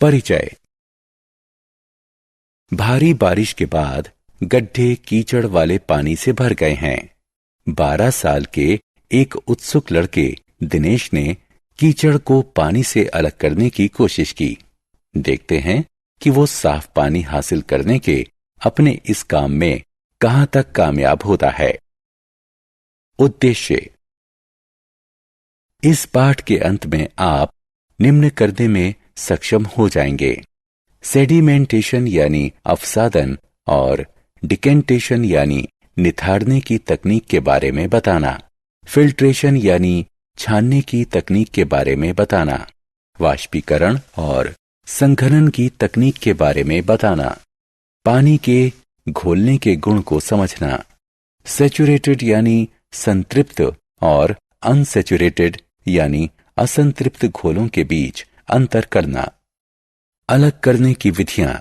परिचय। भारी बारिश के बाद गड्ढे कीचड़ वाले पानी से भर गए हैं। 12 साल के एक उत्सुक लड़के दिनेश ने कीचड़ को पानी से अलग करने की कोशिश की। देखते हैं कि वो साफ पानी हासिल करने के अपने इस काम में कहां तक कामयाब होता है। उद्देश्य। इस पाठ के अंत में आप निम्न करने में सक्षम हो जाएंगे: सेडिमेंटेशन यानी अवसादन और डिकेंटेशन यानी निथारने की तकनीक के बारे में बताना, फिल्ट्रेशन यानी छानने की तकनीक के बारे में बताना, वाष्पीकरण और संघनन की तकनीक के बारे में बताना, पानी के घोलने के गुण को समझना, सैचुरेटेड यानी संतृप्त और अनसैचुरेटेड यानी असंतृप्त घोलों के बीच अंतर करना, अलग करने की विधियां,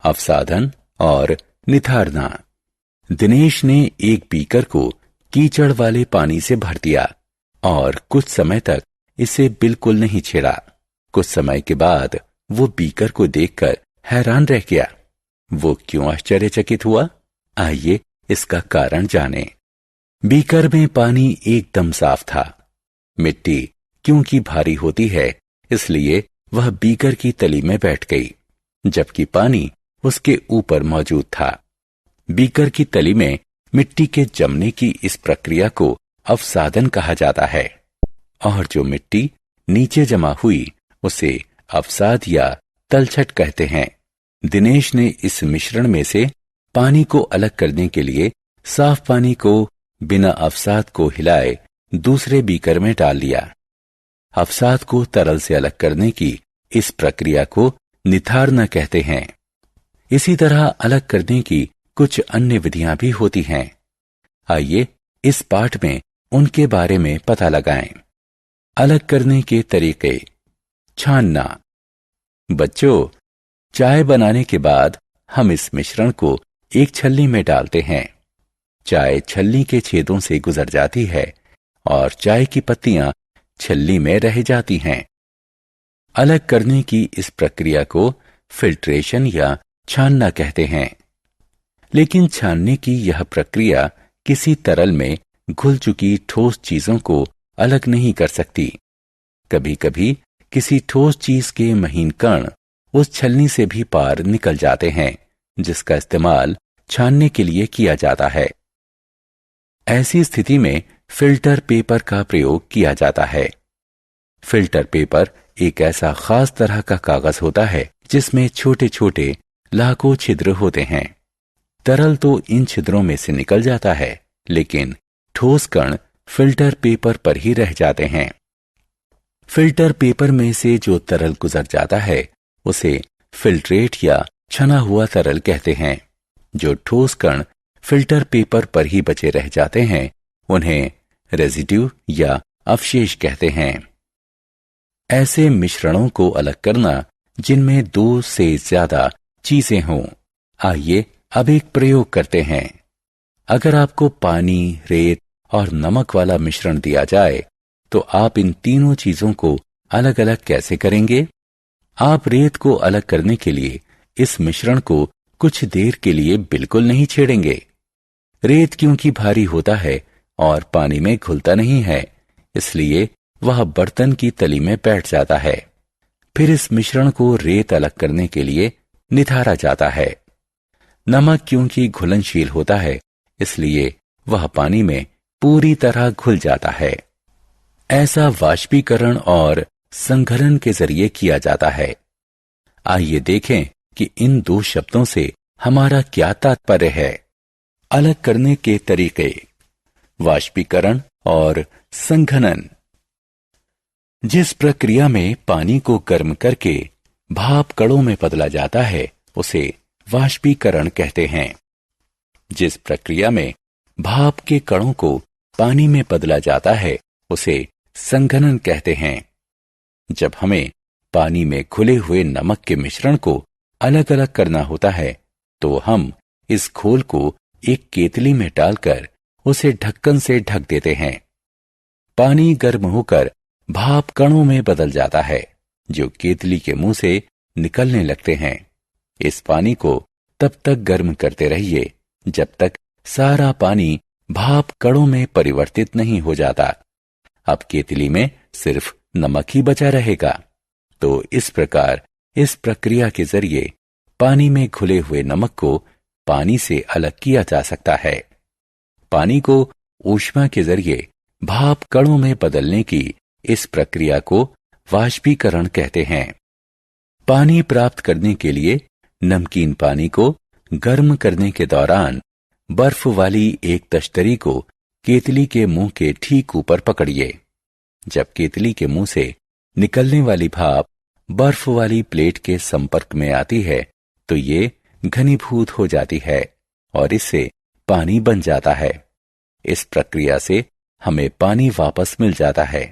अवसादन और निथारना। दिनेश ने एक बीकर को कीचड़ वाले पानी से भर दिया और कुछ समय तक इसे बिल्कुल नहीं छेड़ा। कुछ समय के बाद वो बीकर को देखकर हैरान रह गया। वो क्यों आश्चर्यचकित हुआ? आइए इसका कारण जानें। बीकर में पानी एकदम साफ था। मिट्टी क्योंकि भारी होती है इसलिए वह बीकर की तली में बैठ गई, जबकि पानी उसके ऊपर मौजूद था। बीकर की तली में मिट्टी के जमने की इस प्रक्रिया को अवसादन कहा जाता है और जो मिट्टी नीचे जमा हुई उसे अवसाद या तलछट कहते हैं। दिनेश ने इस मिश्रण में से पानी को अलग करने के लिए साफ पानी को बिना अवसाद को हिलाए दूसरे बीकर में डाल लिया। अवसाद को तरल से अलग करने की इस प्रक्रिया को निथारना कहते हैं। इसी तरह अलग करने की कुछ अन्य विधियां भी होती हैं। आइए इस पाठ में उनके बारे में पता लगाएं। अलग करने के तरीके। छानना। बच्चों, चाय बनाने के बाद हम इस मिश्रण को एक छलनी में डालते हैं। चाय छलनी के छेदों से गुजर जाती है और चाय की पत्तियां छलनी में रह जाती हैं। अलग करने की इस प्रक्रिया को फिल्ट्रेशन या छानना कहते हैं। लेकिन छानने की यह प्रक्रिया किसी तरल में घुल चुकी ठोस चीजों को अलग नहीं कर सकती। कभी कभी किसी ठोस चीज के महीन कण उस छलनी से भी पार निकल जाते हैं, जिसका इस्तेमाल छानने के लिए किया जाता है। ऐसी स्थिति में फिल्टर पेपर का प्रयोग किया जाता है। फिल्टर पेपर एक ऐसा खास तरह का कागज होता है जिसमें छोटे छोटे लाखों छिद्र होते हैं। तरल तो इन छिद्रों में से निकल जाता है, लेकिन ठोस कण फिल्टर पेपर पर ही रह जाते हैं। फिल्टर पेपर में से जो तरल गुजर जाता है उसे फिल्ट्रेट या छना हुआ तरल कहते हैं। जो ठोस कण फिल्टर पेपर पर ही बचे रह जाते हैं उन्हें रेजिड्यू या अवशेष कहते हैं। ऐसे मिश्रणों को अलग करना जिनमें 2 से ज्यादा चीजें हों। आइए अब एक प्रयोग करते हैं। अगर आपको पानी, रेत और नमक वाला मिश्रण दिया जाए तो आप इन तीनों चीजों को अलग अलग कैसे करेंगे? आप रेत को अलग करने के लिए इस मिश्रण को कुछ देर के लिए बिल्कुल नहीं छेड़ेंगे। रेत क्योंकि भारी होता है और पानी में घुलता नहीं है, इसलिए वह बर्तन की तली में बैठ जाता है। फिर इस मिश्रण को रेत अलग करने के लिए निथारा जाता है। नमक क्योंकि घुलनशील होता है, इसलिए वह पानी में पूरी तरह घुल जाता है। ऐसा वाष्पीकरण और संघनन के जरिए किया जाता है। आइए देखें कि इन 2 शब्दों से हमारा क्या तात्पर्य है। अलग करने के तरीके। वाष्पीकरण और संघनन। जिस प्रक्रिया में पानी को गर्म करके भाप कणों में बदला जाता है उसे वाष्पीकरण कहते हैं। जिस प्रक्रिया में भाप के कणों को पानी में बदला जाता है उसे संघनन कहते हैं। जब हमें पानी में घुले हुए नमक के मिश्रण को अलग अलग करना होता है तो हम इस घोल को एक केतली में डालकर उसे ढक्कन से ढक देते हैं। पानी गर्म होकर भाप कणों में बदल जाता है जो केतली के मुंह से निकलने लगते हैं। इस पानी को तब तक गर्म करते रहिए जब तक सारा पानी भाप कणों में परिवर्तित नहीं हो जाता। अब केतली में सिर्फ नमक ही बचा रहेगा। तो इस प्रकार इस प्रक्रिया के जरिए पानी में घुले हुए नमक को पानी से अलग किया जा सकता है। पानी को ऊष्मा के जरिए भाप कणों में बदलने की इस प्रक्रिया को वाष्पीकरण कहते हैं। पानी प्राप्त करने के लिए नमकीन पानी को गर्म करने के दौरान बर्फ वाली एक तश्तरी को केतली के मुंह के ठीक ऊपर पकड़िए। जब केतली के मुंह से निकलने वाली भाप बर्फ वाली प्लेट के संपर्क में आती है तो ये घनीभूत हो जाती है और इससे पानी बन जाता है। इस प्रक्रिया से हमें पानी वापस मिल जाता है।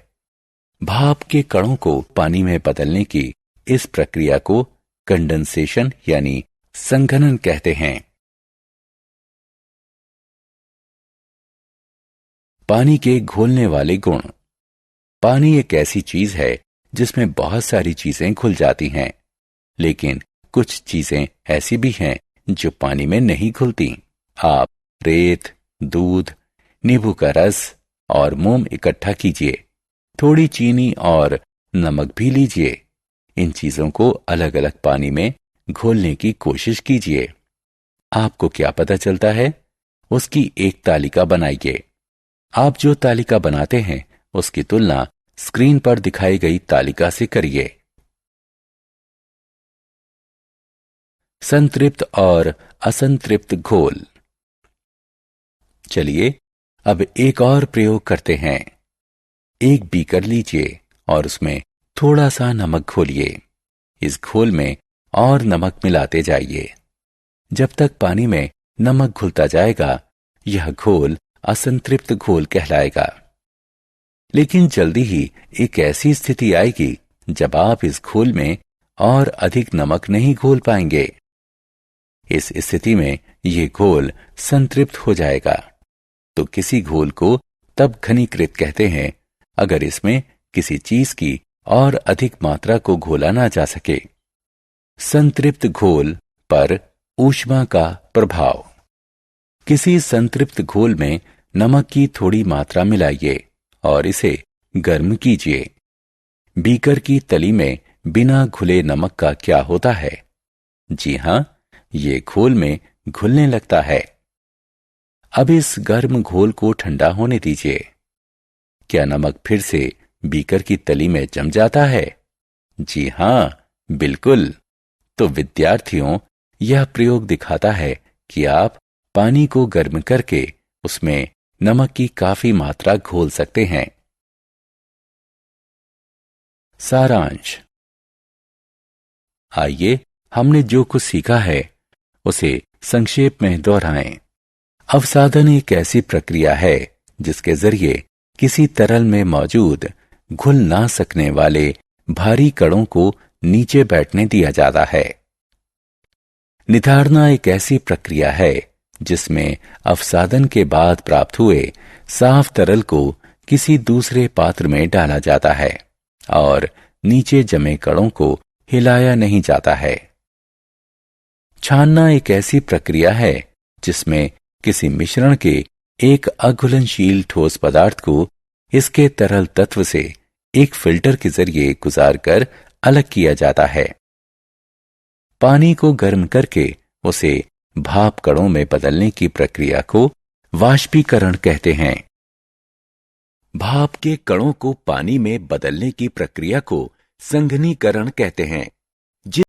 भाप के कणों को पानी में बदलने की इस प्रक्रिया को कंडेंसेशन यानी संघनन कहते हैं। पानी के घुलने वाले गुण। पानी एक ऐसी चीज है जिसमें बहुत सारी चीजें घुल जाती हैं, लेकिन कुछ चीजें ऐसी भी हैं जो पानी में नहीं घुलती। आप रेत, दूध, नींबू का रस और मोम इकट्ठा कीजिए, थोड़ी चीनी और नमक भी लीजिए। इन चीजों को अलग अलग पानी में घोलने की कोशिश कीजिए। आपको क्या पता चलता है? उसकी एक तालिका बनाइए। आप जो तालिका बनाते हैं उसकी तुलना स्क्रीन पर दिखाई गई तालिका से करिए। संतृप्त और असंतृप्त घोल। चलिए अब एक और प्रयोग करते हैं। एक बीकर लीजिए और उसमें थोड़ा सा नमक घोलिए। इस घोल में और नमक मिलाते जाइए। जब तक पानी में नमक घुलता जाएगा यह घोल असंतृप्त घोल कहलाएगा। लेकिन जल्दी ही एक ऐसी स्थिति आएगी जब आप इस घोल में और अधिक नमक नहीं घोल पाएंगे। इस स्थिति में यह घोल संतृप्त हो जाएगा। तो किसी घोल को तब घनीकृत कहते हैं अगर इसमें किसी चीज की और अधिक मात्रा को घोला ना जा सके। संतृप्त घोल पर ऊष्मा का प्रभाव। किसी संतृप्त घोल में नमक की थोड़ी मात्रा मिलाइए और इसे गर्म कीजिए। बीकर की तली में बिना घुले नमक का क्या होता है? जी हां, ये घोल में घुलने लगता है। अब इस गर्म घोल को ठंडा होने दीजिए। क्या नमक फिर से बीकर की तली में जम जाता है? जी हां, बिल्कुल। तो विद्यार्थियों, यह प्रयोग दिखाता है कि आप पानी को गर्म करके उसमें नमक की काफी मात्रा घोल सकते हैं। सारांश। आइए हमने जो कुछ सीखा है उसे संक्षेप में दोहराएं। अवसादन एक ऐसी प्रक्रिया है जिसके जरिए किसी तरल में मौजूद घुल ना सकने वाले भारी कणों को नीचे बैठने दिया जाता है। निथारना एक ऐसी प्रक्रिया है जिसमें अवसादन के बाद प्राप्त हुए साफ तरल को किसी दूसरे पात्र में डाला जाता है और नीचे जमे कणों को हिलाया नहीं जाता है। छानना एक ऐसी प्रक्रिया है जिसमें किसी मिश्रण के एक अघुलनशील ठोस पदार्थ को इसके तरल तत्व से एक फिल्टर के जरिए गुजारकर अलग किया जाता है। पानी को गर्म करके उसे भाप कणों में बदलने की प्रक्रिया को वाष्पीकरण कहते हैं। भाप के कणों को पानी में बदलने की प्रक्रिया को संघनीकरण कहते हैं।